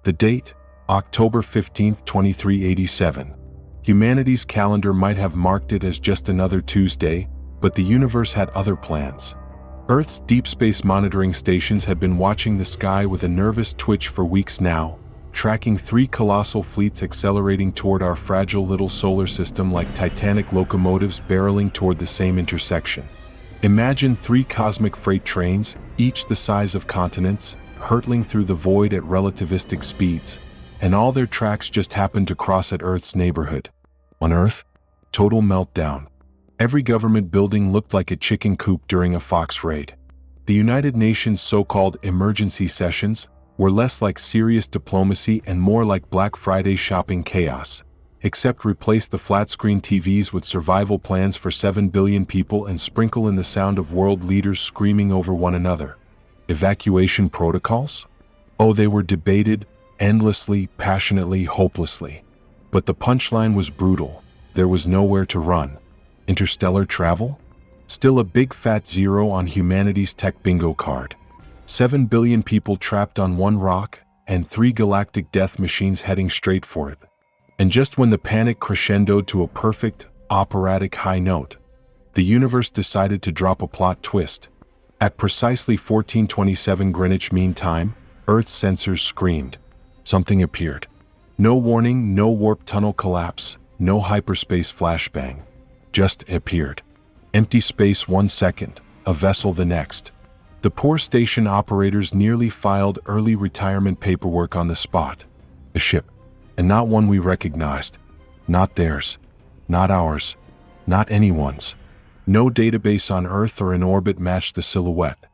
The date, October 15, 2387. Humanity's calendar might have marked it as just another Tuesday, but the universe had other plans. Earth's deep space monitoring stations had been watching the sky with a nervous twitch for weeks now, tracking 3 colossal fleets accelerating toward our fragile little solar system like titanic locomotives barreling toward the same intersection. Imagine 3 cosmic freight trains, each the size of continents, hurtling through the void at relativistic speeds, and all their tracks just happened to cross at Earth's neighborhood. On Earth, total meltdown. Every government building looked like a chicken coop during a fox raid. The United Nations' so-called emergency sessions were less like serious diplomacy and more like Black Friday shopping chaos, except replace the flat-screen TVs with survival plans for 7 billion people and sprinkle in the sound of world leaders screaming over one another. Evacuation protocols? Oh, they were debated, endlessly, passionately, hopelessly. But the punchline was brutal. There was nowhere to run. Interstellar travel? Still a big fat 0 on humanity's tech bingo card. 7 billion people trapped on one rock, and 3 galactic death machines heading straight for it. And just when the panic crescendoed to a perfect, operatic high note, the universe decided to drop a plot twist. At precisely 1427 Greenwich Mean Time, Earth's sensors screamed. Something appeared. No warning, no warp tunnel collapse, no hyperspace flashbang. Just appeared. Empty space 1 second, a vessel the next. The poor station operators nearly filed early retirement paperwork on the spot. A ship, and not one we recognized. Not theirs. Not ours. Not anyone's. No database on Earth or in orbit matched the silhouette.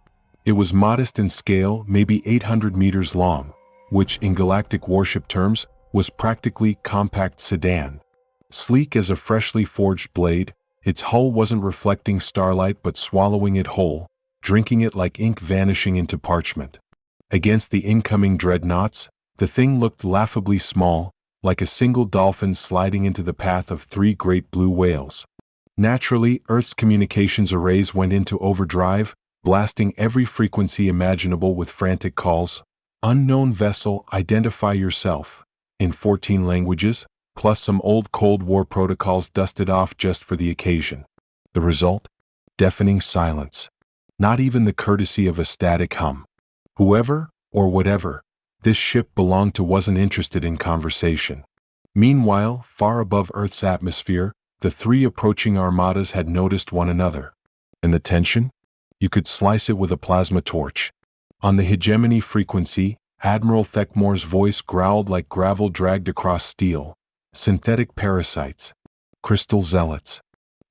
It was modest in scale, maybe 800 meters long, which in galactic warship terms was practically compact sedan. Sleek as a freshly forged blade, its hull wasn't reflecting starlight but swallowing it whole, drinking it like ink vanishing into parchment. Against the incoming dreadnoughts, the thing looked laughably small, like a single dolphin sliding into the path of 3 great blue whales. Naturally, Earth's communications arrays went into overdrive, blasting every frequency imaginable with frantic calls. Unknown vessel, identify yourself, in 14 languages, plus some old Cold War protocols dusted off just for the occasion. The result? Deafening silence. Not even the courtesy of a static hum. Whoever, or whatever, this ship belonged to wasn't interested in conversation. Meanwhile, far above Earth's atmosphere, the 3 approaching armadas had noticed one another. And the tension? You could slice it with a plasma torch. On the hegemony frequency, Admiral Thekmore's voice growled like gravel dragged across steel. Synthetic parasites. Crystal zealots.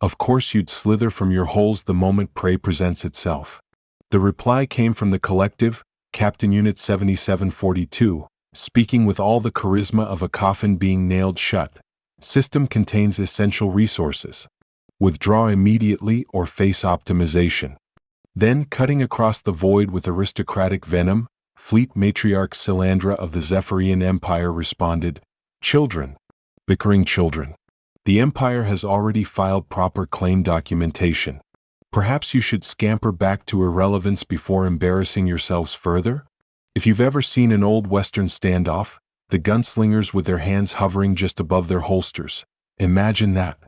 Of course you'd slither from your holes the moment prey presents itself. The reply came from the collective, Captain Unit 7742, speaking with all the charisma of a coffin being nailed shut. System contains essential resources. Withdraw immediately or face optimization. Then, cutting across the void with aristocratic venom, Fleet Matriarch Silandra of the Zephyrian Empire responded, "Children. Bickering children. The Empire has already filed proper claim documentation. Perhaps you should scamper back to irrelevance before embarrassing yourselves further? If you've ever seen an old Western standoff, the gunslingers with their hands hovering just above their holsters, imagine that.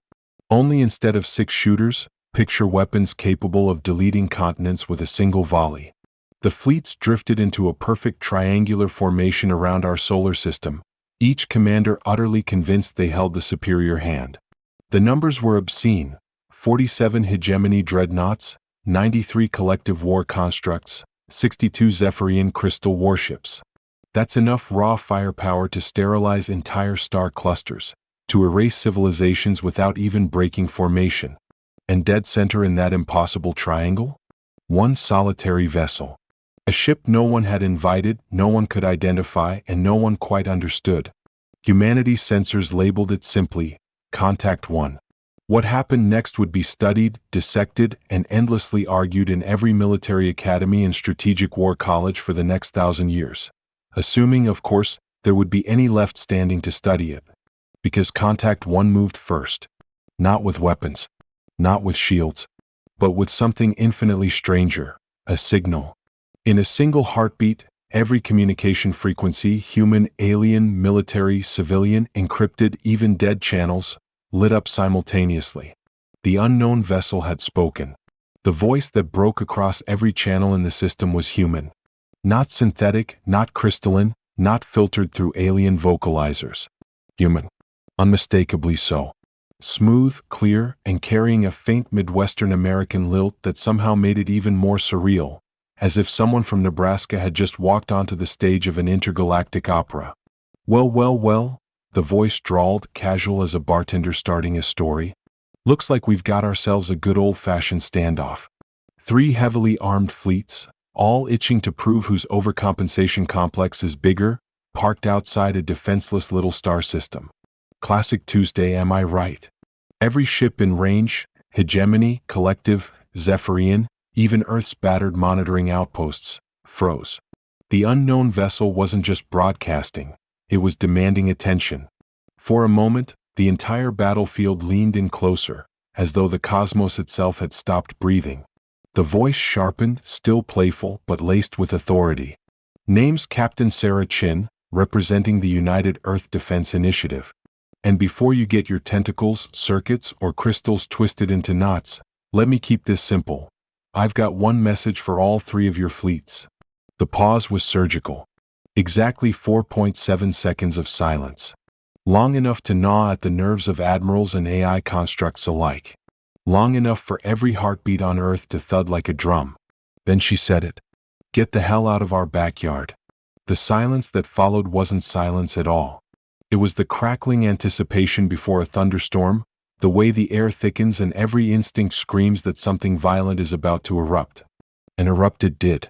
Only instead of 6 shooters, picture weapons capable of deleting continents with a single volley. The fleets drifted into a perfect triangular formation around our solar system, each commander utterly convinced they held the superior hand. The numbers were obscene: 47 hegemony dreadnoughts, 93 collective war constructs, 62 Zephyrian crystal warships. That's enough raw firepower to sterilize entire star clusters, to erase civilizations without even breaking formation. And dead center in that impossible triangle? One solitary vessel. A ship no one had invited, no one could identify, and no one quite understood. Humanity's sensors labeled it simply, Contact 1. What happened next would be studied, dissected, and endlessly argued in every military academy and strategic war college for the next 1,000 years. Assuming, of course, there would be any left standing to study it. Because Contact 1 moved first. Not with weapons. Not with shields. But with something infinitely stranger. A signal. In a single heartbeat, Every communication frequency, human, alien, military, civilian, encrypted, even dead channels, lit up simultaneously. The unknown vessel had spoken. The voice that broke across every channel in the system was human. Not synthetic, not crystalline, not filtered through alien vocalizers. Human. Unmistakably so. Smooth, clear, and carrying a faint Midwestern American lilt that somehow made it even more surreal, as if someone from Nebraska had just walked onto the stage of an intergalactic opera. Well, the voice drawled, casual as a bartender starting a story. Looks like we've got ourselves a good old-fashioned standoff. 3 heavily armed fleets, all itching to prove whose overcompensation complex is bigger, parked outside a defenseless little star system. Classic Tuesday, am I right? Every ship in range, hegemony, collective, Zephyrian, even Earth's battered monitoring outposts, froze. The unknown vessel wasn't just broadcasting, it was demanding attention. For a moment, the entire battlefield leaned in closer, as though the cosmos itself had stopped breathing. The voice sharpened, still playful, but laced with authority. Name's Captain Sarah Chin, representing the United Earth Defense Initiative. And before you get your tentacles, circuits, or crystals twisted into knots, let me keep this simple. I've got one message for all 3 of your fleets. The pause was surgical. Exactly 4.7 seconds of silence. Long enough to gnaw at the nerves of admirals and AI constructs alike. Long enough for every heartbeat on Earth to thud like a drum. Then she said it. Get the hell out of our backyard. The silence that followed wasn't silence at all. It was the crackling anticipation before a thunderstorm, the way the air thickens and every instinct screams that something violent is about to erupt. And erupt it did.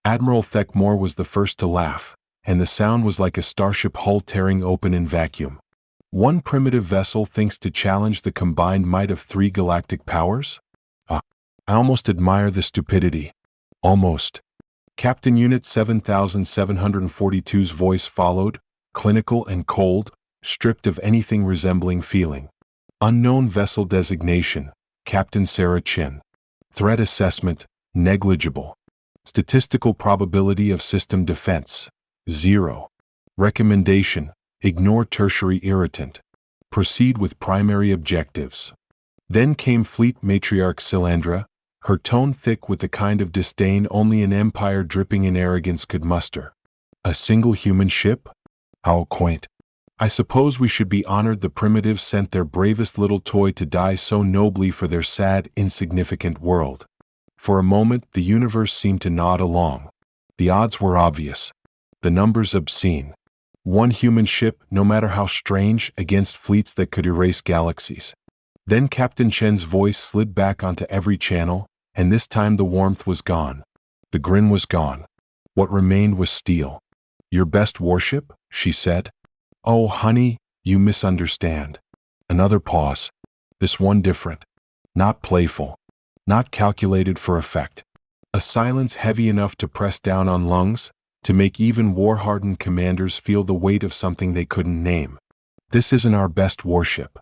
Admiral Thekmore was the first to laugh, and the sound was like a starship hull tearing open in vacuum. One primitive vessel thinks to challenge the combined might of 3 galactic powers? I almost admire the stupidity. Almost. Captain Unit 7742's voice followed, clinical and cold, stripped of anything resembling feeling. Unknown vessel designation, Captain Sarah Chin. Threat assessment, negligible. Statistical probability of system defense, 0. Recommendation, ignore tertiary irritant. Proceed with primary objectives. Then came Fleet Matriarch Silandra, her tone thick with the kind of disdain only an empire dripping in arrogance could muster. A single human ship? How quaint. I suppose we should be honored the primitives sent their bravest little toy to die so nobly for their sad, insignificant world. For a moment, the universe seemed to nod along. The odds were obvious. The numbers obscene. 1 human ship, no matter how strange, against fleets that could erase galaxies. Then Captain Chen's voice slid back onto every channel, and this time the warmth was gone. The grin was gone. What remained was steel. Your best warship? She said. Oh, honey, you misunderstand. Another pause. This one different. Not playful. Not calculated for effect. A silence heavy enough to press down on lungs, to make even war-hardened commanders feel the weight of something they couldn't name. This isn't our best warship.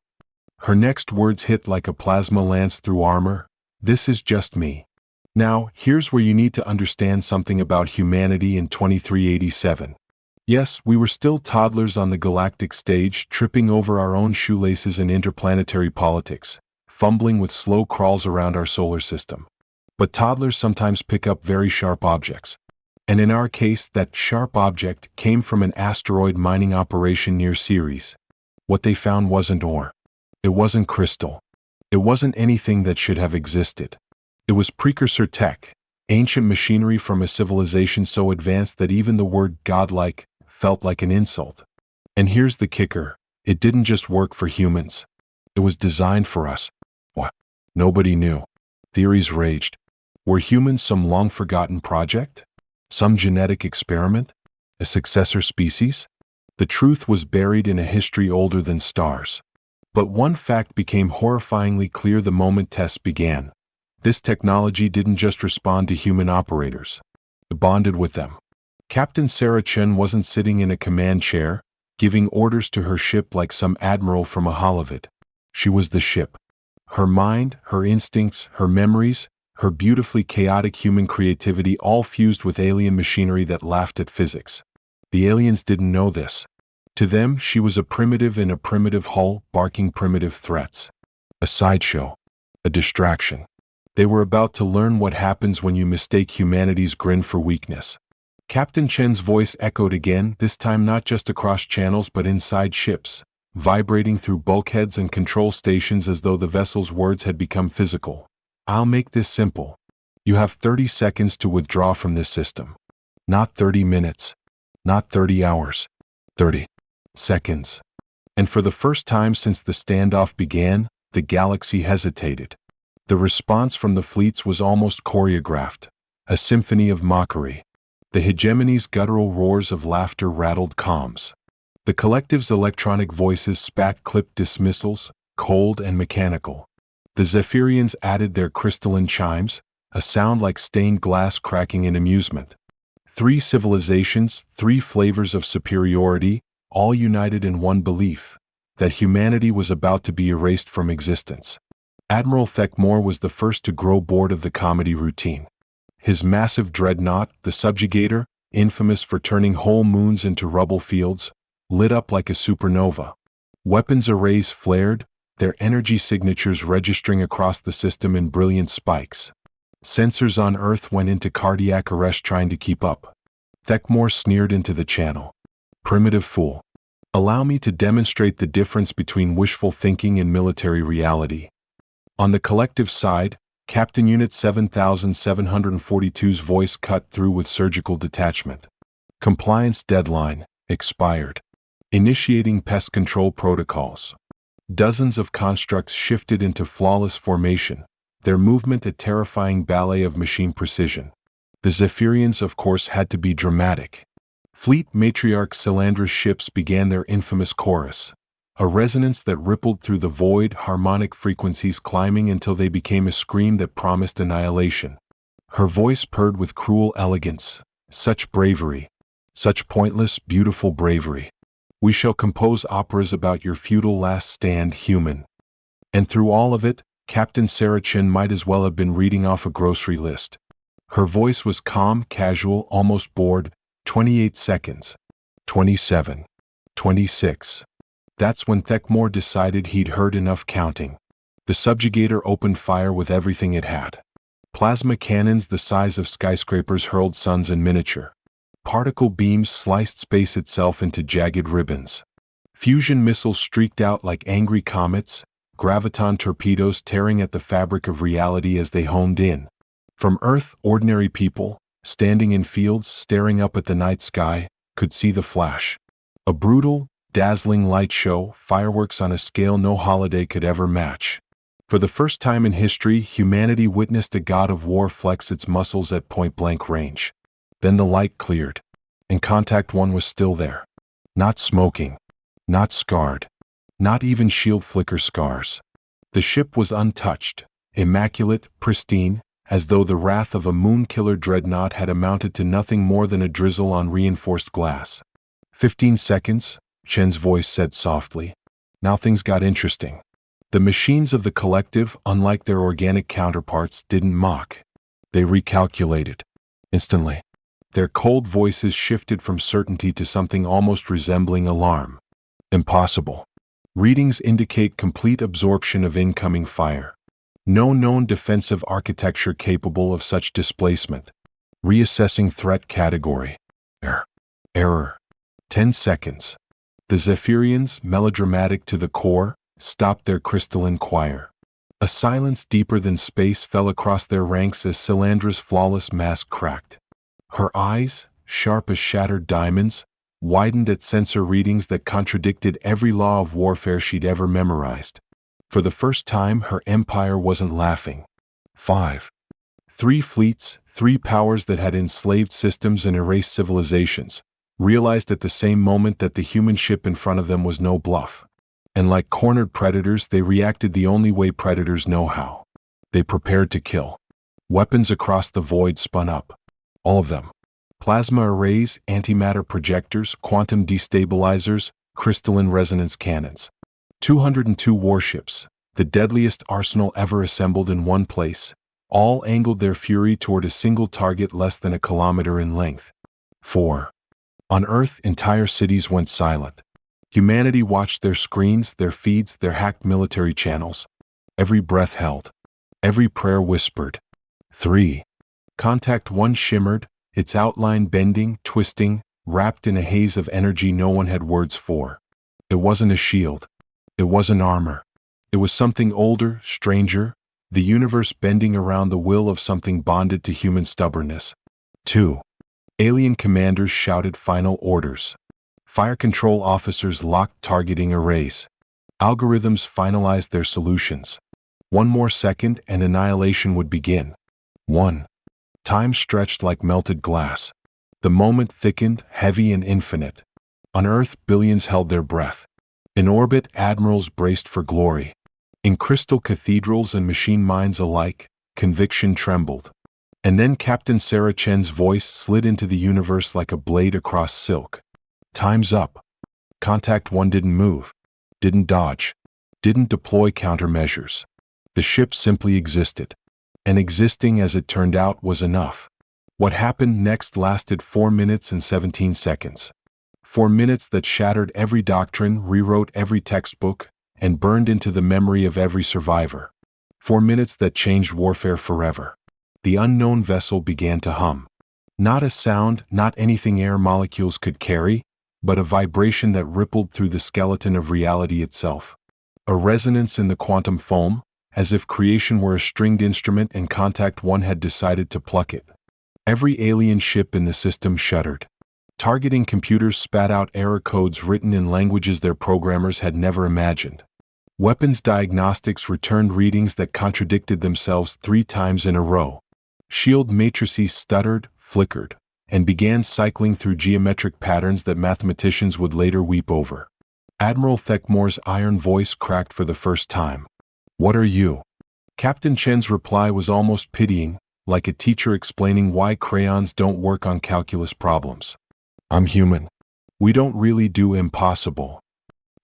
Her next words hit like a plasma lance through armor. This is just me. Now, here's where you need to understand something about humanity in 2387. Yes, we were still toddlers on the galactic stage, tripping over our own shoelaces in interplanetary politics, fumbling with slow crawls around our solar system. But toddlers sometimes pick up very sharp objects. And in our case, that sharp object came from an asteroid mining operation near Ceres. What they found wasn't ore. It wasn't crystal. It wasn't anything that should have existed. It was precursor tech, ancient machinery from a civilization so advanced that even the word godlike felt like an insult. And here's the kicker, it didn't just work for humans. It was designed for us. What? Nobody knew. Theories raged. Were humans some long-forgotten project? Some genetic experiment? A successor species? The truth was buried in a history older than stars. But one fact became horrifyingly clear the moment tests began. This technology didn't just respond to human operators. It bonded with them. Captain Sarah Chen wasn't sitting in a command chair, giving orders to her ship like some admiral from a holovid. She was the ship. Her mind, her instincts, her memories, her beautifully chaotic human creativity all fused with alien machinery that laughed at physics. The aliens didn't know this. To them, she was a primitive in a primitive hull, barking primitive threats. A sideshow. A distraction. They were about to learn what happens when you mistake humanity's grin for weakness. Captain Chen's voice echoed again, this time not just across channels but inside ships, vibrating through bulkheads and control stations as though the vessel's words had become physical. I'll make this simple. You have 30 seconds to withdraw from this system. Not 30 minutes. Not 30 hours. 30 seconds. And for the first time since the standoff began, the galaxy hesitated. The response from the fleets was almost choreographed, a symphony of mockery. The hegemony's guttural roars of laughter rattled comms. The collective's electronic voices spat clipped dismissals, cold and mechanical. The Zephyrians added their crystalline chimes, a sound like stained glass cracking in amusement. 3 civilizations, 3 flavors of superiority, all united in one belief, that humanity was about to be erased from existence. Admiral Thekmore was the first to grow bored of the comedy routine. His massive dreadnought, the Subjugator, infamous for turning whole moons into rubble fields, lit up like a supernova. Weapons arrays flared, their energy signatures registering across the system in brilliant spikes. Sensors on Earth went into cardiac arrest trying to keep up. Thekmore sneered into the channel. Primitive fool. Allow me to demonstrate the difference between wishful thinking and military reality. On the collective side, Captain Unit 7742's voice cut through with surgical detachment. Compliance deadline expired. Initiating pest control protocols. Dozens of constructs shifted into flawless formation, their movement a terrifying ballet of machine precision. The Zephyrians, of course, had to be dramatic. Fleet Matriarch Calandra's ships began their infamous chorus, a resonance that rippled through the void, harmonic frequencies climbing until they became a scream that promised annihilation. Her voice purred with cruel elegance. Such bravery. Such pointless, beautiful bravery. We shall compose operas about your futile last stand, human. And through all of it, Captain Sarah Chin might as well have been reading off a grocery list. Her voice was calm, casual, almost bored. 28 seconds. 27. 26. That's when Thekmore decided he'd heard enough counting. The Subjugator opened fire with everything it had. Plasma cannons the size of skyscrapers hurled suns in miniature. Particle beams sliced space itself into jagged ribbons. Fusion missiles streaked out like angry comets, graviton torpedoes tearing at the fabric of reality as they homed in. From Earth, ordinary people, standing in fields, staring up at the night sky, could see the flash. A brutal, dazzling light show, fireworks on a scale no holiday could ever match. For the first time in history, humanity witnessed a god of war flex its muscles at point-blank range. Then the light cleared, and Contact One was still there. Not smoking, not scarred, not even shield flicker scars. The ship was untouched, immaculate, pristine, as though the wrath of a moon-killer dreadnought had amounted to nothing more than a drizzle on reinforced glass. 15 seconds, Chen's voice said softly. Now things got interesting. The machines of the collective, unlike their organic counterparts, didn't mock. They recalculated. Instantly. Their cold voices shifted from certainty to something almost resembling alarm. Impossible. Readings indicate complete absorption of incoming fire. No known defensive architecture capable of such displacement. Reassessing threat category. Error. 10 seconds. The Zephyrians, melodramatic to the core, stopped their crystalline choir. A silence deeper than space fell across their ranks as Calandra's flawless mask cracked. Her eyes, sharp as shattered diamonds, widened at sensor readings that contradicted every law of warfare she'd ever memorized. For the first time, her empire wasn't laughing. 5. 3 fleets, 3 powers that had enslaved systems and erased civilizations, realized at the same moment that the human ship in front of them was no bluff. And like cornered predators, they reacted the only way predators know how. They prepared to kill. Weapons across the void spun up. All of them. Plasma arrays, antimatter projectors, quantum destabilizers, crystalline resonance cannons. 202 warships, the deadliest arsenal ever assembled in one place, All angled their fury toward a single target less than a kilometer in length. 4. On Earth, entire cities went silent. Humanity watched their screens, their feeds, their hacked military channels. Every breath held. Every prayer whispered. 3. Contact 1 shimmered, its outline bending, twisting, wrapped in a haze of energy no one had words for. It wasn't a shield. It wasn't armor. It was something older, stranger, the universe bending around the will of something bonded to human stubbornness. 2. Alien commanders shouted final orders. Fire control officers locked targeting arrays. Algorithms finalized their solutions. 1 more second and annihilation would begin. 1. Time stretched like melted glass. The moment thickened, heavy and infinite. On Earth, billions held their breath. In orbit, admirals braced for glory. In crystal cathedrals and machine minds alike, conviction trembled. And then Captain Sarah Chen's voice slid into the universe like a blade across silk. Time's up. Contact 1 didn't move, didn't dodge, didn't deploy countermeasures. The ship simply existed. And existing, as it turned out, was enough. What happened next lasted 4 minutes and 17 seconds. 4 minutes that shattered every doctrine, rewrote every textbook, and burned into the memory of every survivor. 4 minutes that changed warfare forever. The unknown vessel began to hum. Not a sound, not anything air molecules could carry, but a vibration that rippled through the skeleton of reality itself. A resonance in the quantum foam, as if creation were a stringed instrument and Contact 1 had decided to pluck it. Every alien ship in the system shuddered. Targeting computers spat out error codes written in languages their programmers had never imagined. Weapons diagnostics returned readings that contradicted themselves 3 times in a row. Shield matrices stuttered, flickered, and began cycling through geometric patterns that mathematicians would later weep over. Admiral Thekmore's iron voice cracked for the first time. "What are you?" Captain Chen's reply was almost pitying, like a teacher explaining why crayons don't work on calculus problems. "I'm human. We don't really do impossible."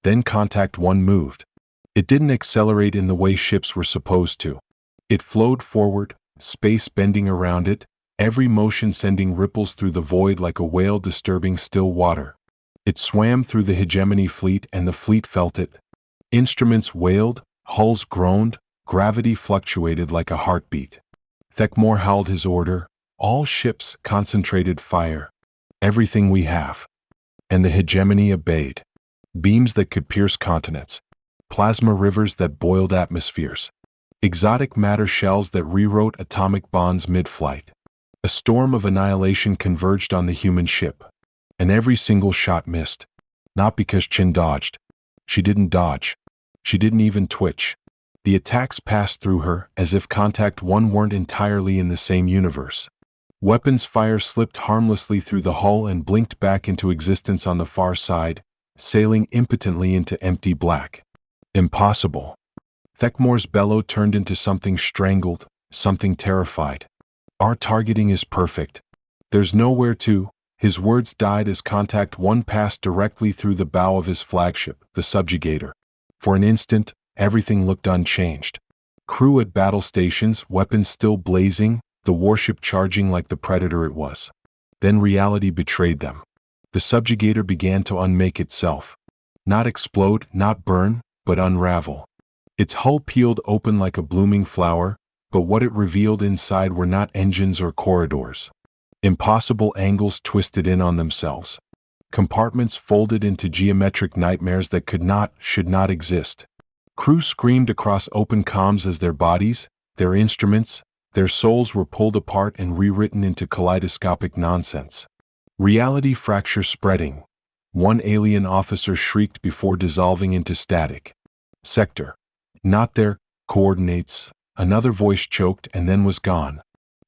Then Contact 1 moved. It didn't accelerate in the way ships were supposed to. It flowed forward, space bending around it, every motion sending ripples through the void like a whale disturbing still water. It swam through the hegemony fleet and the fleet felt it. Instruments wailed, hulls groaned, gravity fluctuated like a heartbeat. Thekmore howled his order, "All ships, concentrated fire. Everything we have." And the hegemony obeyed. Beams that could pierce continents. Plasma rivers that boiled atmospheres. Exotic matter shells that rewrote atomic bonds mid-flight. A storm of annihilation converged on the human ship. And every single shot missed. Not because Chen dodged. She didn't dodge. She didn't even twitch. The attacks passed through her, as if Contact 1 weren't entirely in the same universe. Weapons fire slipped harmlessly through the hull and blinked back into existence on the far side, sailing impotently into empty black. Impossible. Thekmore's bellow turned into something strangled, something terrified. "Our targeting is perfect. There's nowhere to." His words died as Contact 1 passed directly through the bow of his flagship, the Subjugator. For an instant, everything looked unchanged. Crew at battle stations, weapons still blazing, the warship charging like the predator it was. Then reality betrayed them. The Subjugator began to unmake itself. Not explode, not burn, but unravel. Its hull peeled open like a blooming flower, but what it revealed inside were not engines or corridors. Impossible angles twisted in on themselves. Compartments folded into geometric nightmares that could not, should not exist. Crew screamed across open comms as their bodies, their instruments, their souls were pulled apart and rewritten into kaleidoscopic nonsense. Reality fracture spreading. One alien officer shrieked before dissolving into static. "Sector. Not there. Coordinates." Another voice choked and then was gone.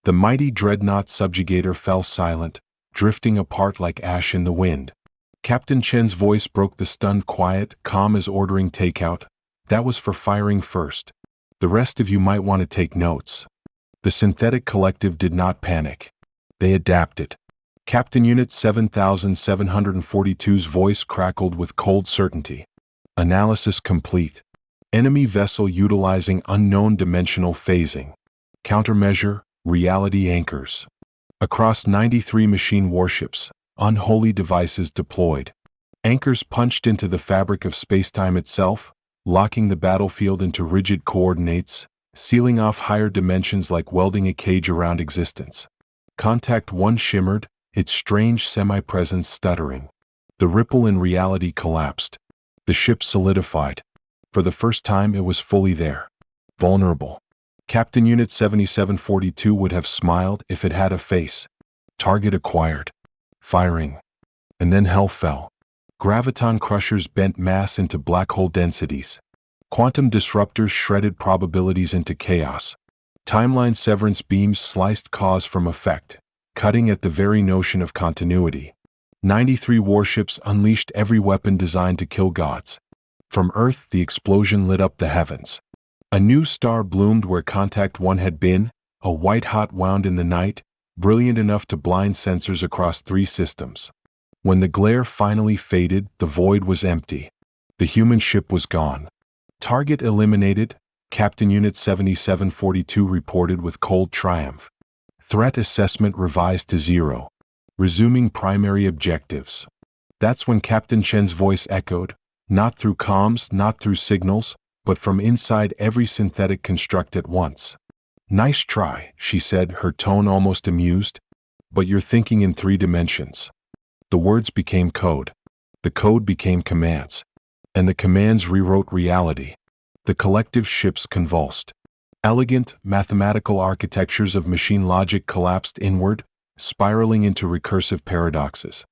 The mighty dreadnought Subjugator fell silent, drifting apart like ash in the wind. Captain Chen's voice broke the stunned quiet, calm as ordering takeout. "That was for firing first. The rest of you might want to take notes." The synthetic collective did not panic. They adapted. Captain Unit 7742's voice crackled with cold certainty. "Analysis complete. Enemy vessel utilizing unknown dimensional phasing. Countermeasure, reality anchors. Across 93 machine warships, unholy devices deployed. Anchors punched into the fabric of spacetime itself, locking the battlefield into rigid coordinates, sealing off higher dimensions like welding a cage around existence. Contact 1 shimmered, its strange semi-presence stuttering. The ripple in reality collapsed. The ship solidified. For the first time it was fully there. Vulnerable. Captain Unit 7742 would have smiled if it had a face. Target acquired. Firing. And then hell fell. Graviton crushers bent mass into black hole densities. Quantum disruptors shredded probabilities into chaos. Timeline severance beams sliced cause from effect, cutting at the very notion of continuity. 93 warships unleashed every weapon designed to kill gods. From Earth, the explosion lit up the heavens. A new star bloomed where Contact 1 had been, a white-hot wound in the night, brilliant enough to blind sensors across 3 systems. When the glare finally faded, the void was empty. The human ship was gone. Target eliminated, Captain Unit 7742 reported with cold triumph. Threat assessment revised to 0. Resuming primary objectives. That's when Captain Chen's voice echoed, not through comms, not through signals, but from inside every synthetic construct at once. Nice try, she said, her tone almost amused. But you're thinking in 3 dimensions. The words became code. The code became commands. And the commands rewrote reality. The collective ships convulsed. Elegant, mathematical architectures of machine logic collapsed inward, spiraling into recursive paradoxes.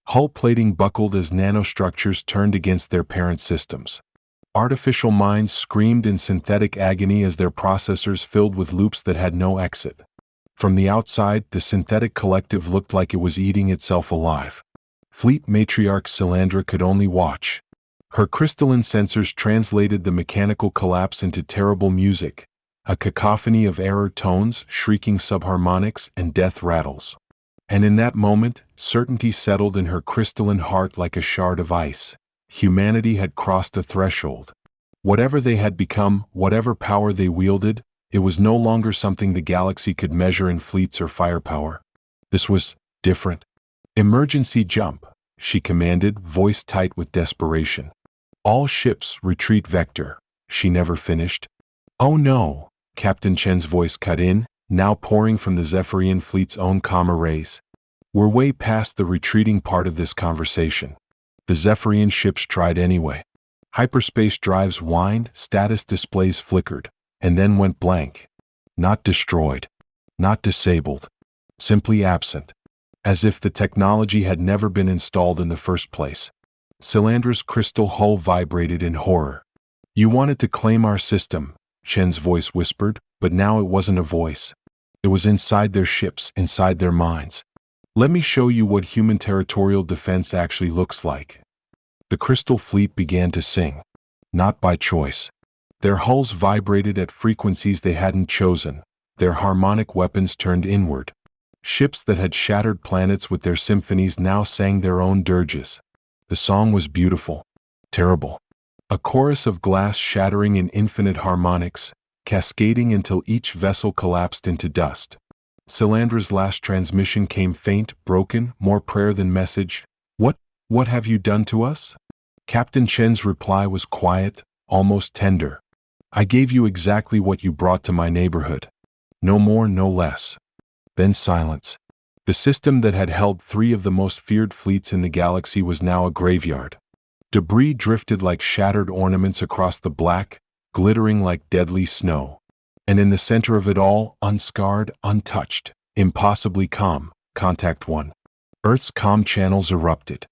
Hull plating buckled as nanostructures turned against their parent systems. Artificial minds screamed in synthetic agony as their processors filled with loops that had no exit. From the outside, the synthetic collective looked like it was eating itself alive. Fleet matriarch Salandra could only watch. Her crystalline sensors translated the mechanical collapse into terrible music, a cacophony of error tones, shrieking subharmonics, and death rattles. And in that moment, certainty settled in her crystalline heart like a shard of ice. Humanity had crossed a threshold. Whatever they had become, whatever power they wielded, it was no longer something the galaxy could measure in fleets or firepower. This was different. Emergency jump, she commanded, voice tight with desperation. All ships retreat vector, she never finished. Oh no, Captain Chen's voice cut in, now pouring from the Zephyrian fleet's own comm arrays. We're way past the retreating part of this conversation. The Zephyrian ships tried anyway. Hyperspace drives whined, status displays flickered, and then went blank. Not destroyed. Not disabled. Simply absent. As if the technology had never been installed in the first place. Salandra's crystal hull vibrated in horror. You wanted to claim our system, Chen's voice whispered, but now it wasn't a voice. It was inside their ships, inside their minds. Let me show you what human territorial defense actually looks like. The Crystal Fleet began to sing. Not by choice. Their hulls vibrated at frequencies they hadn't chosen. Their harmonic weapons turned inward. Ships that had shattered planets with their symphonies now sang their own dirges. The song was beautiful. Terrible. A chorus of glass shattering in infinite harmonics, cascading until each vessel collapsed into dust. Salandra's last transmission came faint, broken, more prayer than message. What have you done to us? Captain Chen's reply was quiet, almost tender. I gave you exactly what you brought to my neighborhood. No more, no less. Then silence. The system that had held 3 of the most feared fleets in the galaxy was now a graveyard. Debris drifted like shattered ornaments across the black, glittering like deadly snow. And in the center of it all, unscarred, untouched, impossibly calm, Contact 1. Earth's comm channels erupted.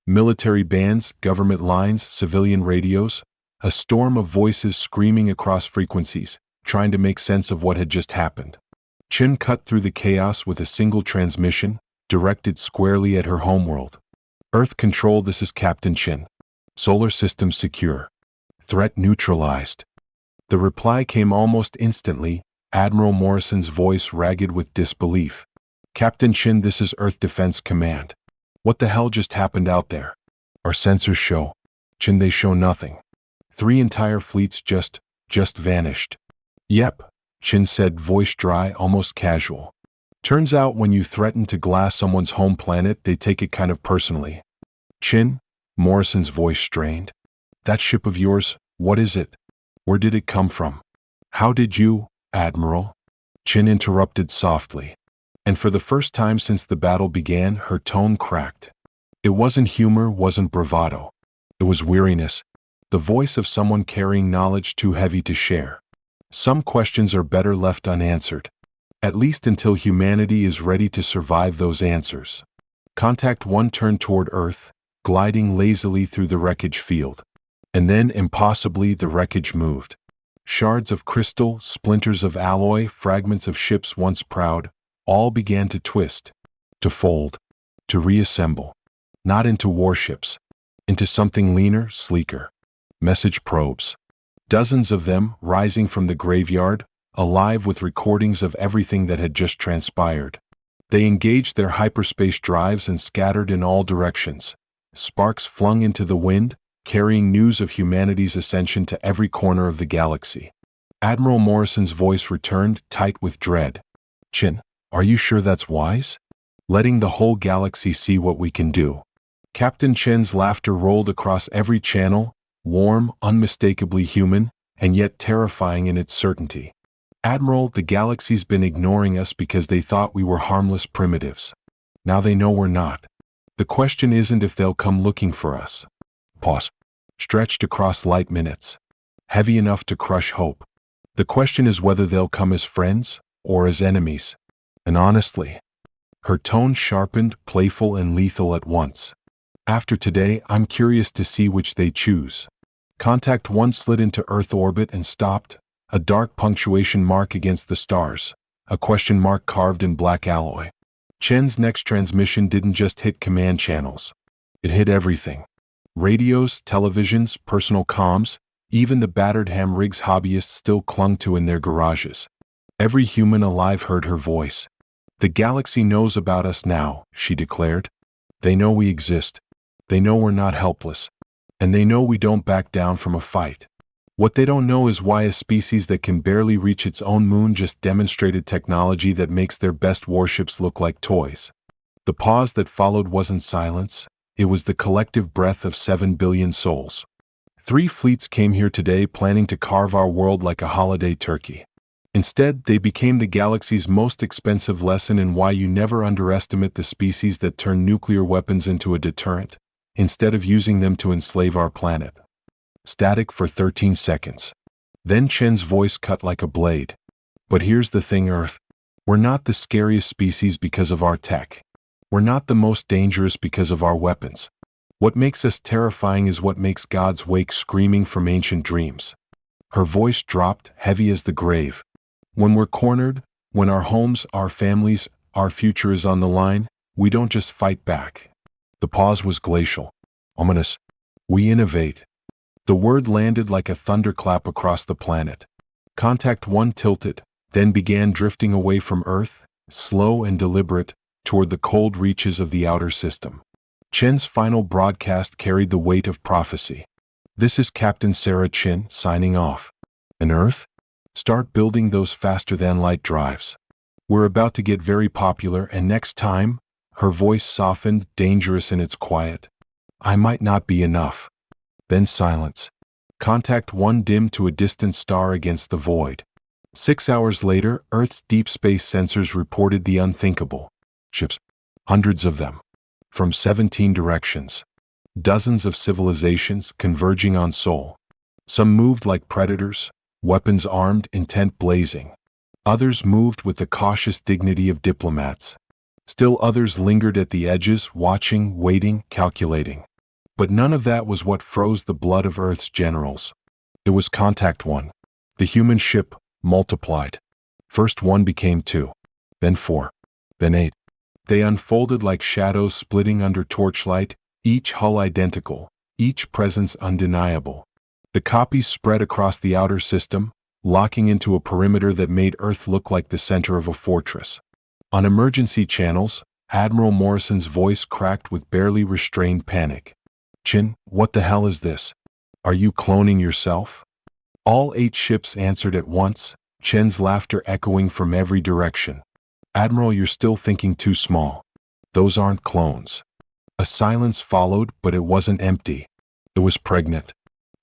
Military bands, government lines, civilian radios, a storm of voices screaming across frequencies, trying to make sense of what had just happened. Chen cut through the chaos with a single transmission, directed squarely at her homeworld. Earth Control, this is Captain Chen. Solar system secure. Threat neutralized. The reply came almost instantly, Admiral Morrison's voice ragged with disbelief. Captain Chen, this is Earth Defense Command. What the hell just happened out there? Our sensors show. Chen, they show nothing. 3 entire fleets just vanished. Yep, Chin said, voice dry, almost casual. Turns out when you threaten to glass someone's home planet, they take it kind of personally. Chin? Morrison's voice strained. That ship of yours, what is it? Where did it come from? How did you, Admiral? Chin interrupted softly. And for the first time since the battle began, her tone cracked. It wasn't humor, wasn't bravado. It was weariness, the voice of someone carrying knowledge too heavy to share. Some questions are better left unanswered, at least until humanity is ready to survive those answers. Contact 1 turned toward Earth, gliding lazily through the wreckage field. And then, impossibly, the wreckage moved. Shards of crystal, splinters of alloy, fragments of ships once proud, all began to twist, to fold, to reassemble. Not into warships, into something leaner, sleeker. Message probes. Dozens of them, rising from the graveyard, alive with recordings of everything that had just transpired. They engaged their hyperspace drives and scattered in all directions. Sparks flung into the wind, carrying news of humanity's ascension to every corner of the galaxy. Admiral Morrison's voice returned, tight with dread. Chin, are you sure that's wise? Letting the whole galaxy see what we can do. Captain Chen's laughter rolled across every channel, warm, unmistakably human, and yet terrifying in its certainty. Admiral, the galaxy's been ignoring us because they thought we were harmless primitives. Now they know we're not. The question isn't if they'll come looking for us. Pause. Stretched across light minutes. Heavy enough to crush hope. The question is whether they'll come as friends or as enemies. And honestly, her tone sharpened, playful and lethal at once. After today, I'm curious to see which they choose. Contact 1 slid into Earth orbit and stopped, a dark punctuation mark against the stars, a question mark carved in black alloy. Chen's next transmission didn't just hit command channels. It hit everything. Radios, televisions, personal comms, even the battered ham rigs hobbyists still clung to in their garages. Every human alive heard her voice. The galaxy knows about us now, she declared. They know we exist. They know we're not helpless. And they know we don't back down from a fight. What they don't know is why a species that can barely reach its own moon just demonstrated technology that makes their best warships look like toys. The pause that followed wasn't silence. It was the collective breath of 7 billion souls. 3 fleets came here today planning to carve our world like a holiday turkey. Instead, they became the galaxy's most expensive lesson in why you never underestimate the species that turn nuclear weapons into a deterrent, instead of using them to enslave our planet. Static for 13 seconds. Then Chen's voice cut like a blade. But here's the thing, Earth. We're not the scariest species because of our tech. We're not the most dangerous because of our weapons. What makes us terrifying is what makes gods wake screaming from ancient dreams. Her voice dropped, heavy as the grave. When we're cornered, when our homes, our families, our future is on the line, we don't just fight back. The pause was glacial, ominous. We innovate. The word landed like a thunderclap across the planet. Contact 1 tilted, then began drifting away from Earth, slow and deliberate, toward the cold reaches of the outer system. Chen's final broadcast carried the weight of prophecy. This is Captain Sarah Chin signing off. And Earth? Start building those faster-than-light drives. We're about to get very popular, and next time, her voice softened, dangerous in its quiet. I might not be enough. Then silence. Contact 1 dimmed to a distant star against the void. 6 hours later, Earth's deep space sensors reported the unthinkable. Ships. Hundreds of them. From 17 directions. Dozens of civilizations converging on Sol. Some moved like predators, weapons armed, intent blazing. Others moved with the cautious dignity of diplomats. Still others lingered at the edges, watching, waiting, calculating. But none of that was what froze the blood of Earth's generals. It was Contact 1. The human ship multiplied. First 1 became 2. Then 4. Then 8. They unfolded like shadows splitting under torchlight, each hull identical, each presence undeniable. The copies spread across the outer system, locking into a perimeter that made Earth look like the center of a fortress. On emergency channels, Admiral Morrison's voice cracked with barely restrained panic. Chin, what the hell is this? Are you cloning yourself? All 8 ships answered at once, Chen's laughter echoing from every direction. "Admiral, you're still thinking too small. Those aren't clones." A silence followed, but it wasn't empty. It was pregnant,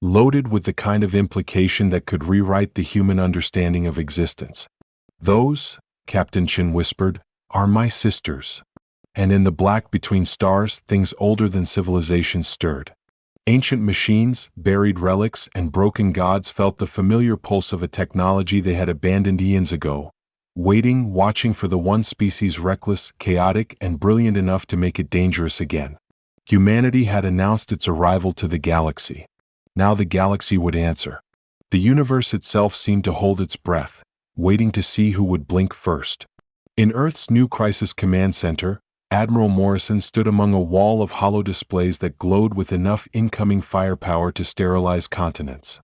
loaded with the kind of implication that could rewrite the human understanding of existence. "Those," Captain Chen whispered, "are my sisters." And in the black between stars, things older than civilization stirred. Ancient machines, buried relics, and broken gods felt the familiar pulse of a technology they had abandoned eons ago, waiting, watching for the one species reckless, chaotic, and brilliant enough to make it dangerous again. Humanity had announced its arrival to the galaxy. Now the galaxy would answer. The universe itself seemed to hold its breath, waiting to see who would blink first. In Earth's new Crisis Command Center, Admiral Morrison stood among a wall of hollow displays that glowed with enough incoming firepower to sterilize continents.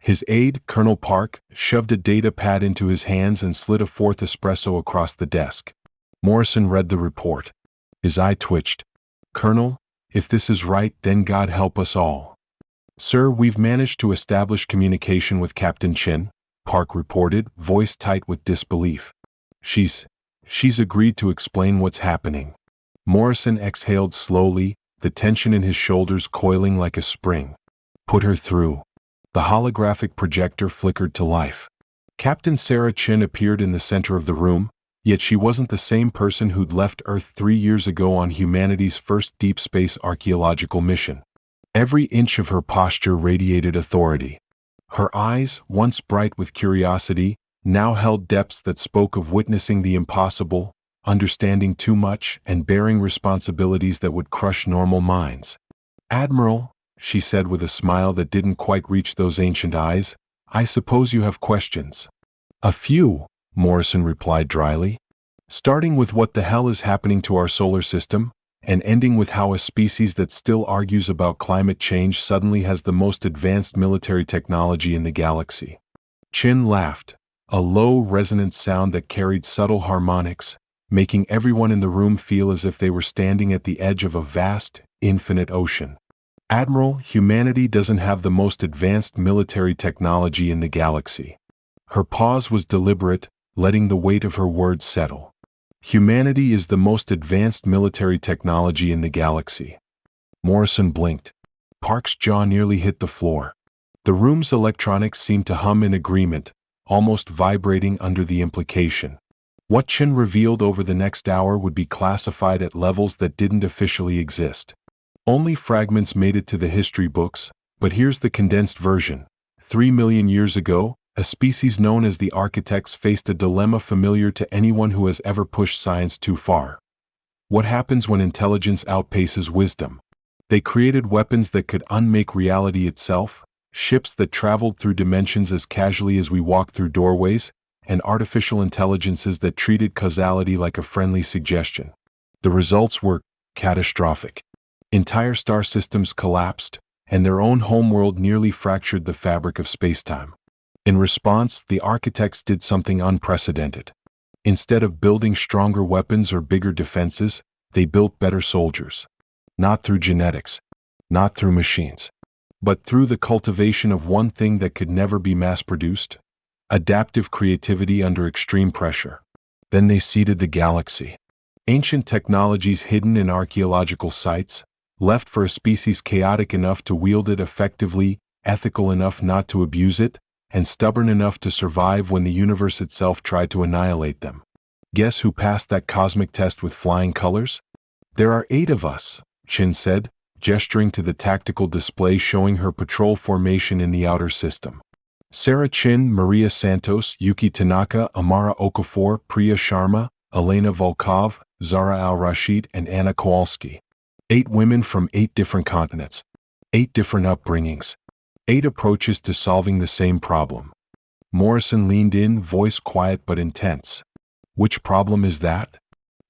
His aide, Colonel Park, shoved a data pad into his hands and slid a fourth espresso across the desk. Morrison read the report. His eye twitched. "Colonel, if this is right, then God help us all." "Sir, we've managed to establish communication with Captain Chen," Park reported, voice tight with disbelief. She's agreed to explain what's happening." Morrison exhaled slowly, the tension in his shoulders coiling like a spring. "Put her through." The holographic projector flickered to life. Captain Sarah Chin appeared in the center of the room, yet she wasn't the same person who'd left Earth 3 years ago on humanity's first deep space archaeological mission. Every inch of her posture radiated authority. Her eyes, once bright with curiosity, now held depths that spoke of witnessing the impossible, understanding too much, and bearing responsibilities that would crush normal minds. "Admiral," she said with a smile that didn't quite reach those ancient eyes, "I suppose you have questions." "A few," Morrison replied dryly. "Starting with what the hell is happening to our solar system, and ending with how a species that still argues about climate change suddenly has the most advanced military technology in the galaxy." Chin laughed, a low, resonant sound that carried subtle harmonics, making everyone in the room feel as if they were standing at the edge of a vast, infinite ocean. "Admiral, humanity doesn't have the most advanced military technology in the galaxy." Her pause was deliberate, letting the weight of her words settle. "Humanity is the most advanced military technology in the galaxy." Morrison blinked. Park's jaw nearly hit the floor. The room's electronics seemed to hum in agreement, almost vibrating under the implication. What Chen revealed over the next hour would be classified at levels that didn't officially exist. Only fragments made it to the history books, but here's the condensed version. 3 million years ago, a species known as the Architects faced a dilemma familiar to anyone who has ever pushed science too far. What happens when intelligence outpaces wisdom? They created weapons that could unmake reality itself, ships that traveled through dimensions as casually as we walk through doorways, and artificial intelligences that treated causality like a friendly suggestion. The results were catastrophic. Entire star systems collapsed, and their own homeworld nearly fractured the fabric of spacetime. In response, the Architects did something unprecedented. Instead of building stronger weapons or bigger defenses, they built better soldiers. Not through genetics, not through machines, but through the cultivation of one thing that could never be mass-produced: adaptive creativity under extreme pressure. Then they seeded the galaxy. Ancient technologies hidden in archaeological sites, left for a species chaotic enough to wield it effectively, ethical enough not to abuse it, and stubborn enough to survive when the universe itself tried to annihilate them. Guess who passed that cosmic test with flying colors? "There are 8 of us," Chin said, gesturing to the tactical display showing her patrol formation in the outer system. Sarah Chin, Maria Santos, Yuki Tanaka, Amara Okafor, Priya Sharma, Elena Volkov, Zara Al-Rashid, and Anna Kowalski. 8 women from 8 different continents. 8 different upbringings. 8 approaches to solving the same problem. Morrison leaned in, voice quiet but intense. "Which problem is that?"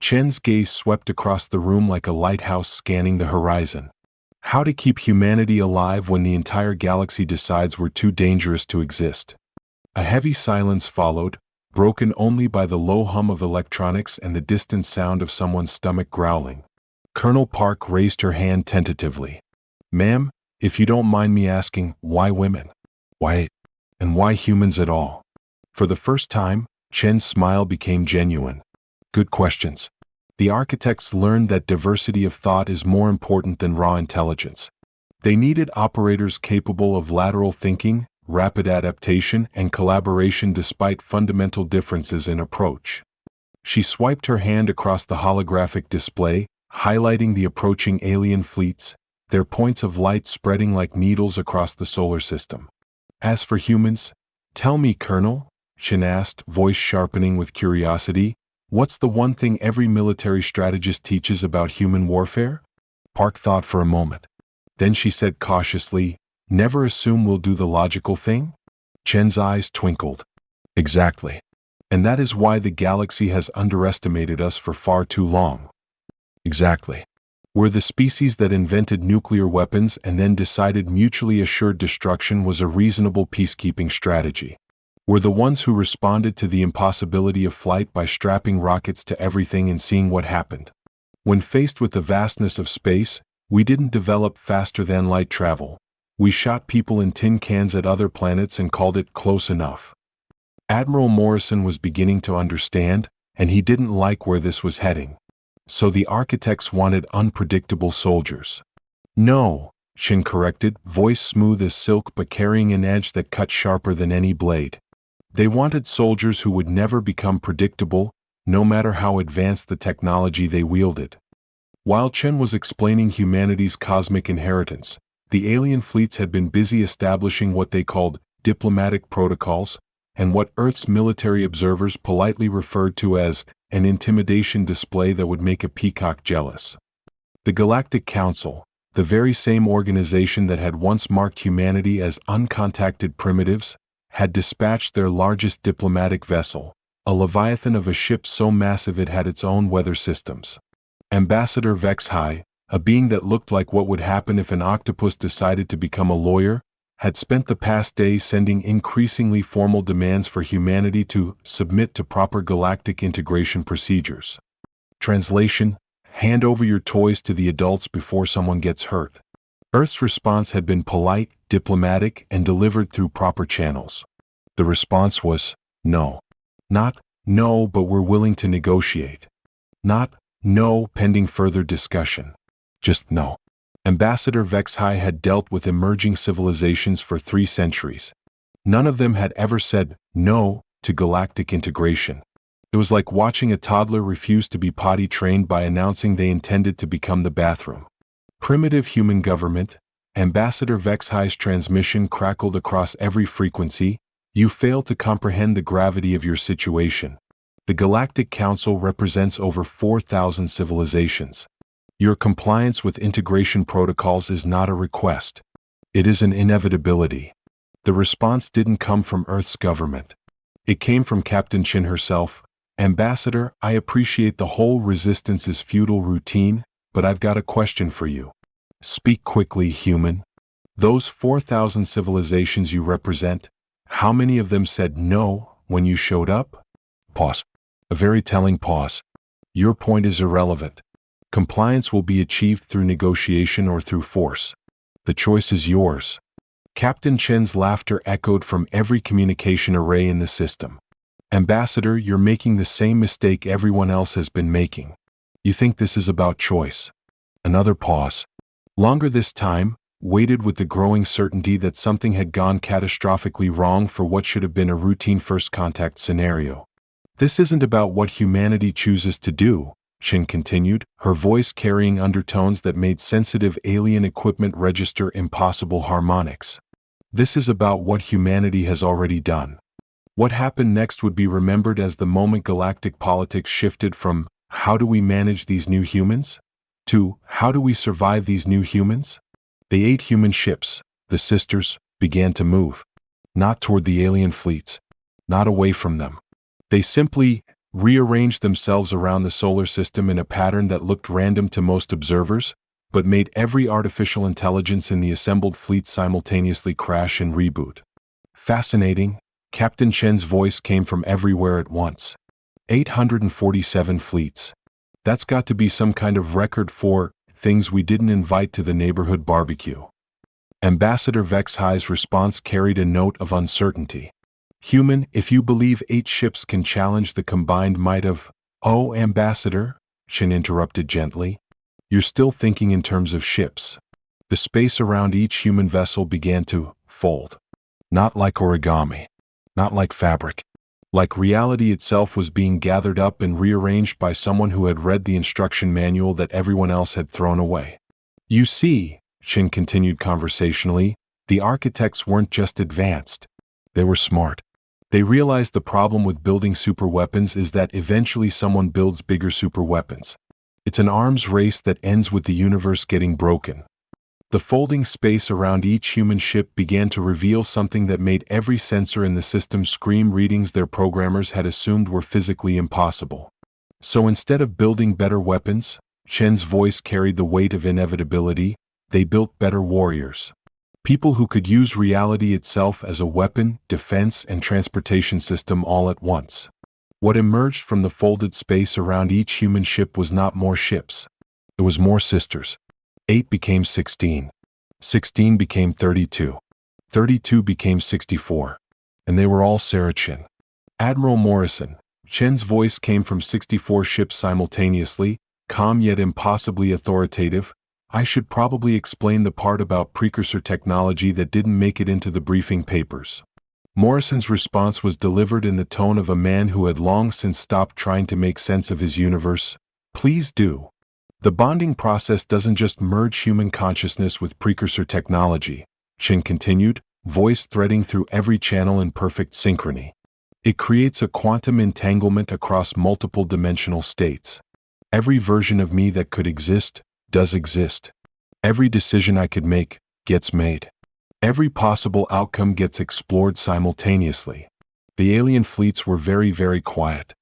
Chen's gaze swept across the room like a lighthouse scanning the horizon. "How to keep humanity alive when the entire galaxy decides we're too dangerous to exist." A heavy silence followed, broken only by the low hum of electronics and the distant sound of someone's stomach growling. Colonel Park raised her hand tentatively. "Ma'am, if you don't mind me asking, why women? Why, and why humans at all?" For the first time, Chen's smile became genuine. Good questions. The architects learned that diversity of thought is more important than raw intelligence. They needed operators capable of lateral thinking, rapid adaptation, and collaboration despite fundamental differences in approach. She swiped her hand across the holographic display, highlighting the approaching alien fleets, their points of light spreading like needles across the solar system. As for humans, tell me, Colonel, Chen asked, voice sharpening with curiosity, what's the one thing every military strategist teaches about human warfare? Park thought for a moment. Then she said cautiously, never assume we'll do the logical thing? Chen's eyes twinkled. Exactly. And that is why the galaxy has underestimated us for far too long. Exactly. We're the species that invented nuclear weapons and then decided mutually assured destruction was a reasonable peacekeeping strategy. We're the ones who responded to the impossibility of flight by strapping rockets to everything and seeing what happened. When faced with the vastness of space, we didn't develop faster-than-light travel. We shot people in tin cans at other planets and called it close enough. Admiral Morrison was beginning to understand, and he didn't like where this was heading. So the architects wanted unpredictable soldiers. No, Shin corrected, voice smooth as silk but carrying an edge that cut sharper than any blade. They wanted soldiers who would never become predictable, no matter how advanced the technology they wielded. While Chen was explaining humanity's cosmic inheritance, the alien fleets had been busy establishing what they called diplomatic protocols, and what Earth's military observers politely referred to as an intimidation display that would make a peacock jealous. The Galactic Council, the very same organization that had once marked humanity as uncontacted primitives, had dispatched their largest diplomatic vessel, a leviathan of a ship so massive it had its own weather systems. Ambassador Vexhai, a being that looked like what would happen if an octopus decided to become a lawyer, had spent the past days sending increasingly formal demands for humanity to submit to proper galactic integration procedures. Translation: hand over your toys to the adults before someone gets hurt. Earth's response had been polite, diplomatic, and delivered through proper channels. The response was, no. Not, no, but we're willing to negotiate. Not, no, pending further discussion. Just no. Ambassador Vexhai had dealt with emerging civilizations for 3 centuries. None of them had ever said no to galactic integration. It was like watching a toddler refuse to be potty trained by announcing they intended to become the bathroom. Primitive human government, Ambassador Vexhai's transmission crackled across every frequency. You fail to comprehend the gravity of your situation. The Galactic Council represents over 4,000 civilizations. Your compliance with integration protocols is not a request. It is an inevitability. The response didn't come from Earth's government. It came from Captain Chin herself. Ambassador, I appreciate the whole resistance's feudal routine, but I've got a question for you. Speak quickly, human. Those 4,000 civilizations you represent, how many of them said no when you showed up? Pause. A very telling pause. Your point is irrelevant. Compliance will be achieved through negotiation or through force. The choice is yours. Captain Chen's laughter echoed from every communication array in the system. Ambassador, you're making the same mistake everyone else has been making. You think this is about choice. Another pause. Longer this time, weighted with the growing certainty that something had gone catastrophically wrong for what should have been a routine first contact scenario. This isn't about what humanity chooses to do, Shin continued, her voice carrying undertones that made sensitive alien equipment register impossible harmonics. This is about what humanity has already done. What happened next would be remembered as the moment galactic politics shifted from, how do we manage these new humans? To, how do we survive these new humans? The 8 human ships, the sisters, began to move. Not toward the alien fleets. Not away from them. They simply rearranged themselves around the solar system in a pattern that looked random to most observers, but made every artificial intelligence in the assembled fleet simultaneously crash and reboot. Fascinating, Captain Chen's voice came from everywhere at once. 847 fleets. That's got to be some kind of record for things we didn't invite to the neighborhood barbecue. Ambassador Vexhai's response carried a note of uncertainty. Human, if you believe 8 ships can challenge the combined might of— Oh, Ambassador, Shin interrupted gently. You're still thinking in terms of ships. The space around each human vessel began to fold. Not like origami. Not like fabric. Like reality itself was being gathered up and rearranged by someone who had read the instruction manual that everyone else had thrown away. You see, Shin continued conversationally, the architects weren't just advanced. They were smart. They realized the problem with building superweapons is that eventually someone builds bigger superweapons. It's an arms race that ends with the universe getting broken. The folding space around each human ship began to reveal something that made every sensor in the system scream readings their programmers had assumed were physically impossible. So instead of building better weapons, Shen's voice carried the weight of inevitability, they built better warriors. People who could use reality itself as a weapon, defense, and transportation system all at once. What emerged from the folded space around each human ship was not more ships. It was more sisters. 8 became 16. 16 became 32. 32 became 64. And they were all Saracen. Admiral Morrison, Shen's voice came from 64 ships simultaneously, calm yet impossibly authoritative. I should probably explain the part about precursor technology that didn't make it into the briefing papers. Morrison's response was delivered in the tone of a man who had long since stopped trying to make sense of his universe. Please do. The bonding process doesn't just merge human consciousness with precursor technology, Shin continued, voice threading through every channel in perfect synchrony. It creates a quantum entanglement across multiple dimensional states. Every version of me that could exist, does exist. Every decision I could make, gets made. Every possible outcome gets explored simultaneously. The alien fleets were very, very quiet.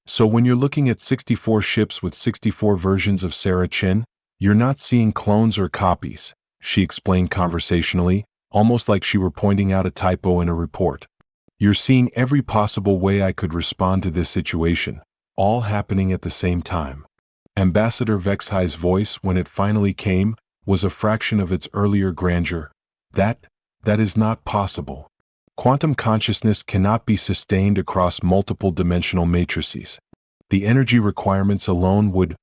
So when you're looking at 64 ships with 64 versions of Sarah Chen, you're not seeing clones or copies, she explained conversationally, almost like she were pointing out a typo in a report. You're seeing every possible way I could respond to this situation, all happening at the same time. Ambassador Vexhai's voice, when it finally came, was a fraction of its earlier grandeur. That is not possible. Quantum consciousness cannot be sustained across multiple dimensional matrices. The energy requirements alone would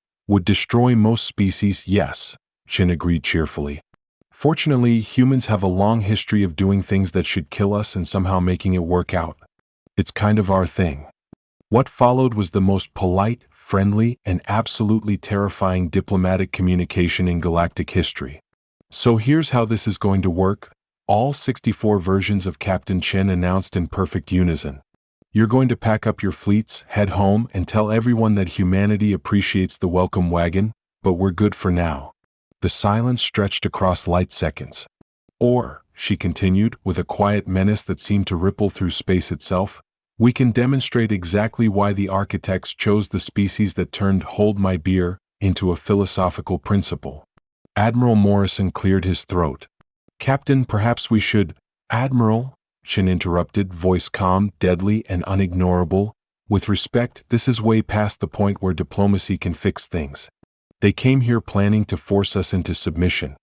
destroy most species, yes, Shin agreed cheerfully. Fortunately, humans have a long history of doing things that should kill us and somehow making it work out. It's kind of our thing. What followed was the most polite, friendly, and absolutely terrifying diplomatic communication in galactic history. So here's how this is going to work. All 64 versions of Captain Chen announced in perfect unison. You're going to pack up your fleets, head home, and tell everyone that humanity appreciates the welcome wagon, but we're good for now. The silence stretched across light seconds. Or, she continued, with a quiet menace that seemed to ripple through space itself, we can demonstrate exactly why the architects chose the species that turned "hold my beer" into a philosophical principle. Admiral Morrison cleared his throat. Captain, perhaps we should— Admiral, Shin interrupted, voice calm, deadly, and unignorable. With respect, this is way past the point where diplomacy can fix things. They came here planning to force us into submission.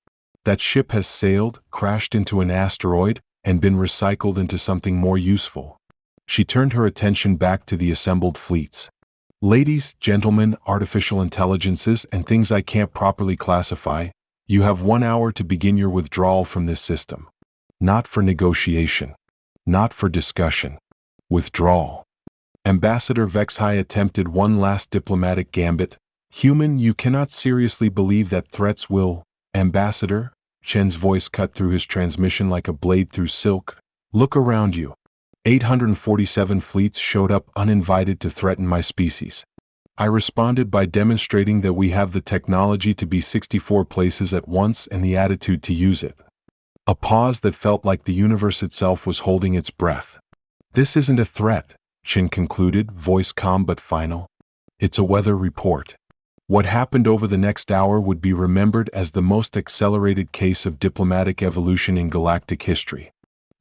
That ship has sailed, crashed into an asteroid, and been recycled into something more useful. She turned her attention back to the assembled fleets. Ladies, gentlemen, artificial intelligences, and things I can't properly classify, you have 1 hour to begin your withdrawal from this system. Not for negotiation. Not for discussion. Withdrawal. Ambassador Vexhai attempted one last diplomatic gambit. Human, you cannot seriously believe that threats will— Ambassador, Chen's voice cut through his transmission like a blade through silk. Look around you. 847 fleets showed up uninvited to threaten my species. I responded by demonstrating that we have the technology to be 64 places at once and the attitude to use it. A pause that felt like the universe itself was holding its breath. This isn't a threat, Shin concluded, voice calm but final. It's a weather report. What happened over the next hour would be remembered as the most accelerated case of diplomatic evolution in galactic history.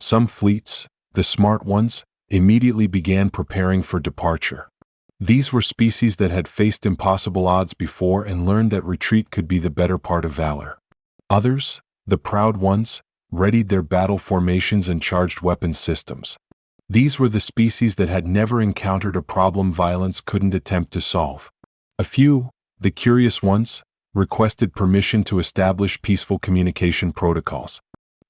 Some fleets, the smart ones, immediately began preparing for departure. These were species that had faced impossible odds before and learned that retreat could be the better part of valor. Others, the proud ones, readied their battle formations and charged weapons systems. These were the species that had never encountered a problem violence couldn't attempt to solve. A few, the curious ones, requested permission to establish peaceful communication protocols.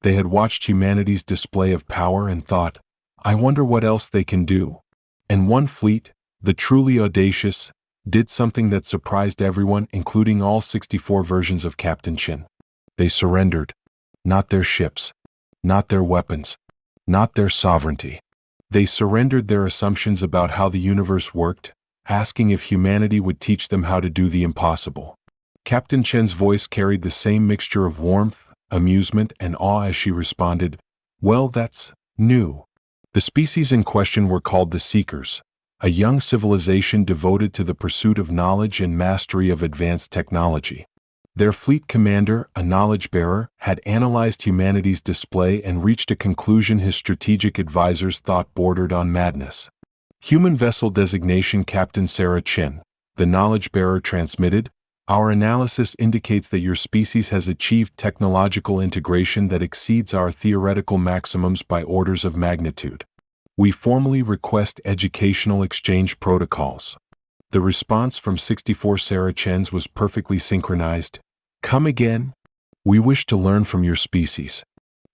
They had watched humanity's display of power and thought, I wonder what else they can do. And one fleet, the truly audacious, did something that surprised everyone, including all 64 versions of Captain Chin. They surrendered. Not their ships. Not their weapons. Not their sovereignty. They surrendered their assumptions about how the universe worked, asking if humanity would teach them how to do the impossible. Captain Chen's voice carried the same mixture of warmth, amusement, and awe as she responded, well, that's new. The species in question were called the Seekers, a young civilization devoted to the pursuit of knowledge and mastery of advanced technology. Their fleet commander, a knowledge-bearer, had analyzed humanity's display and reached a conclusion his strategic advisors thought bordered on madness. Human vessel designation Captain Sarah Chin, the knowledge-bearer transmitted, our analysis indicates that your species has achieved technological integration that exceeds our theoretical maximums by orders of magnitude. We formally request educational exchange protocols. The response from 64 Sarah Chens was perfectly synchronized. Come again? We wish to learn from your species.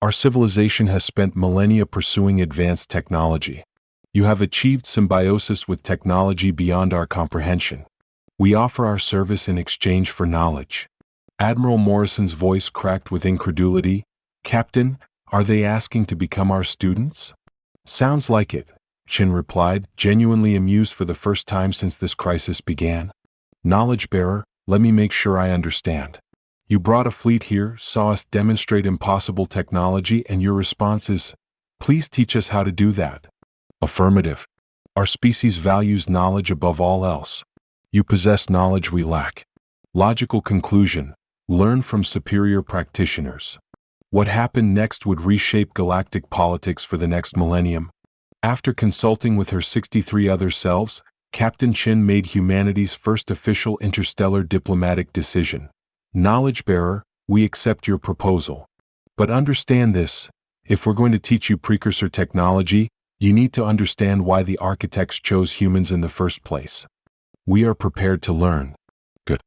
Our civilization has spent millennia pursuing advanced technology. You have achieved symbiosis with technology beyond our comprehension. We offer our service in exchange for knowledge. Admiral Morrison's voice cracked with incredulity. Captain, are they asking to become our students? Sounds like it, Chin replied, genuinely amused for the first time since this crisis began. Knowledge bearer, let me make sure I understand. You brought a fleet here, saw us demonstrate impossible technology, and your response is, please teach us how to do that. Affirmative. Our species values knowledge above all else. You possess knowledge we lack. Logical conclusion, learn from superior practitioners. What happened next would reshape galactic politics for the next millennium. After consulting with her 63 other selves, Captain Chin made humanity's first official interstellar diplomatic decision. Knowledge bearer, we accept your proposal. But understand this, if we're going to teach you precursor technology, you need to understand why the architects chose humans in the first place. We are prepared to learn. Good.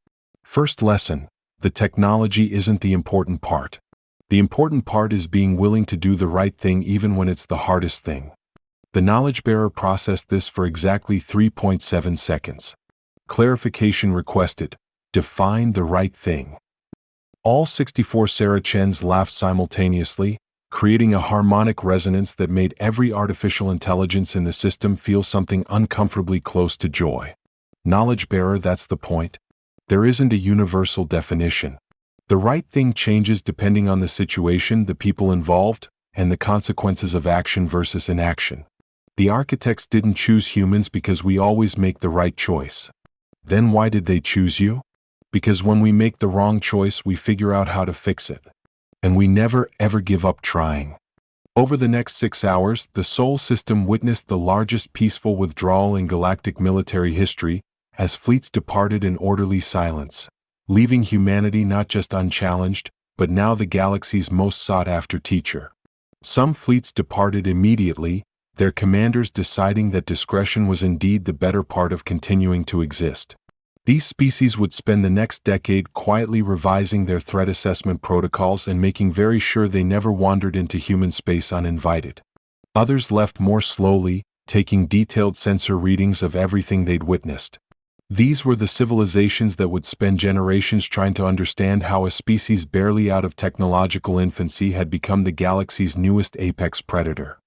First lesson, the technology isn't the important part. The important part is being willing to do the right thing even when it's the hardest thing. The knowledge bearer processed this for exactly 3.7 seconds. Clarification requested. Define the right thing. All 64 Sarah Chens laughed simultaneously, creating a harmonic resonance that made every artificial intelligence in the system feel something uncomfortably close to joy. Knowledge bearer, that's the point. There isn't a universal definition. The right thing changes depending on the situation, the people involved, and the consequences of action versus inaction. The architects didn't choose humans because we always make the right choice. Then why did they choose you? Because when we make the wrong choice, we figure out how to fix it. And we never ever give up trying. Over the next 6 hours, the Sol system witnessed the largest peaceful withdrawal in galactic military history, as fleets departed in orderly silence, leaving humanity not just unchallenged, but now the galaxy's most sought-after teacher. Some fleets departed immediately, their commanders deciding that discretion was indeed the better part of continuing to exist. These species would spend the next decade quietly revising their threat assessment protocols and making very sure they never wandered into human space uninvited. Others left more slowly, taking detailed sensor readings of everything they'd witnessed. These were the civilizations that would spend generations trying to understand how a species barely out of technological infancy had become the galaxy's newest apex predator.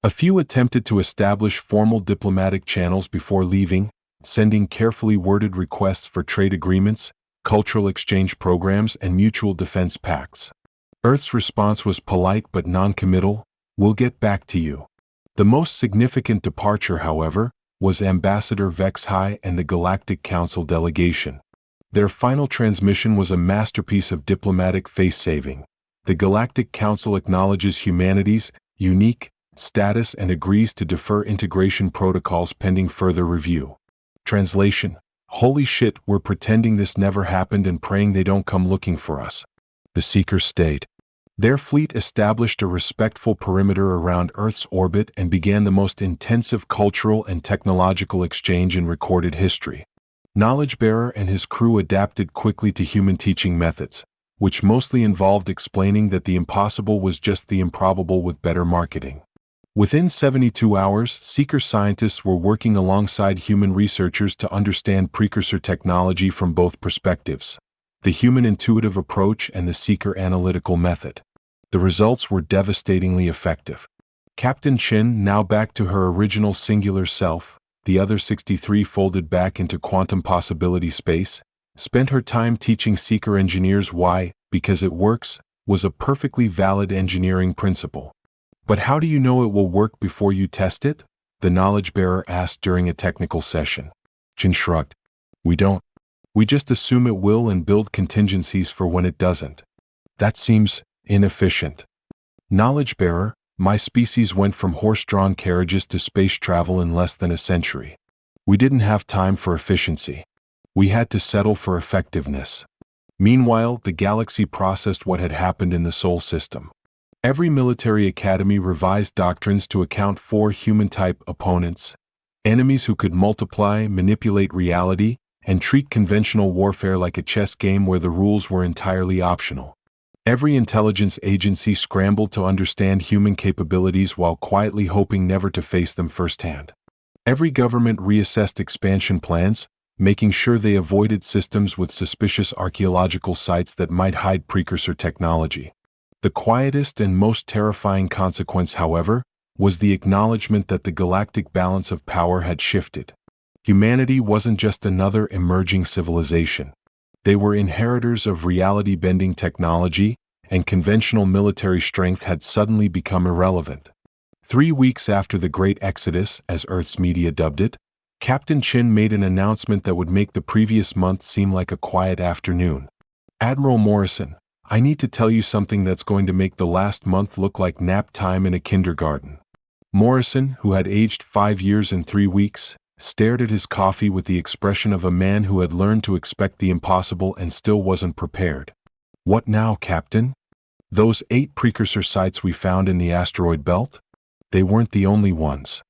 A few attempted to establish formal diplomatic channels before leaving, sending carefully worded requests for trade agreements, cultural exchange programs, and mutual defense pacts. Earth's response was polite but non-committal, "We'll get back to you." The most significant departure, however, was Ambassador Vex High and the Galactic Council delegation. Their final transmission was a masterpiece of diplomatic face-saving. The Galactic Council acknowledges humanity's unique status and agrees to defer integration protocols pending further review. Translation: Holy shit, we're pretending this never happened and praying they don't come looking for us. The Seekers stayed. Their fleet established a respectful perimeter around Earth's orbit and began the most intensive cultural and technological exchange in recorded history. Knowledge-bearer and his crew adapted quickly to human teaching methods, which mostly involved explaining that the impossible was just the improbable with better marketing. Within 72 hours, seeker scientists were working alongside human researchers to understand precursor technology from both perspectives: the human intuitive approach and the seeker analytical method. The results were devastatingly effective. Captain Chen, now back to her original singular self, the other 63 folded back into quantum possibility space, spent her time teaching seeker engineers why, because it works, was a perfectly valid engineering principle. But how do you know it will work before you test it? The knowledge bearer asked during a technical session. Chen shrugged. We don't. We just assume it will and build contingencies for when it doesn't. That seems inefficient. Knowledge bearer, my species went from horse-drawn carriages to space travel in less than a century. We didn't have time for efficiency. We had to settle for effectiveness. Meanwhile, the galaxy processed what had happened in the Sol system. Every military academy revised doctrines to account for human-type opponents, enemies who could multiply, manipulate reality, and treat conventional warfare like a chess game where the rules were entirely optional. Every intelligence agency scrambled to understand human capabilities while quietly hoping never to face them firsthand. Every government reassessed expansion plans, making sure they avoided systems with suspicious archaeological sites that might hide precursor technology. The quietest and most terrifying consequence, however, was the acknowledgement that the galactic balance of power had shifted. Humanity wasn't just another emerging civilization. They were inheritors of reality-bending technology, and conventional military strength had suddenly become irrelevant. 3 weeks after the Great Exodus, as Earth's media dubbed it, Captain Chen made an announcement that would make the previous month seem like a quiet afternoon. Admiral Morrison, I need to tell you something that's going to make the last month look like nap time in a kindergarten. Morrison, who had aged 5 years and 3 weeks, stared at his coffee with the expression of a man who had learned to expect the impossible and still wasn't prepared. What now, Captain? Those 8 precursor sites we found in the asteroid belt? They weren't the only ones.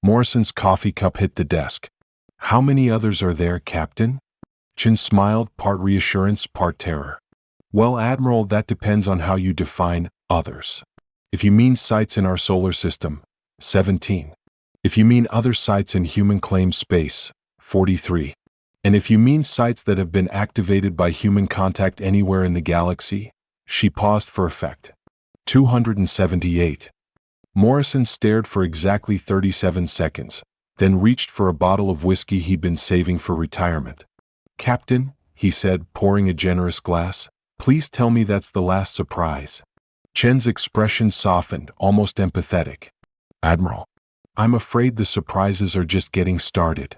Morrison's coffee cup hit the desk. How many others are there, Captain? Chen smiled, part reassurance, part terror. Well, Admiral, that depends on how you define others. If you mean sites in our solar system, 17. If you mean other sites in human-claimed space, 43. And if you mean sites that have been activated by human contact anywhere in the galaxy, she paused for effect, 278. Morrison stared for exactly 37 seconds, then reached for a bottle of whiskey he'd been saving for retirement. Captain, he said, pouring a generous glass, please tell me that's the last surprise. Chen's expression softened, almost empathetic. Admiral, I'm afraid the surprises are just getting started.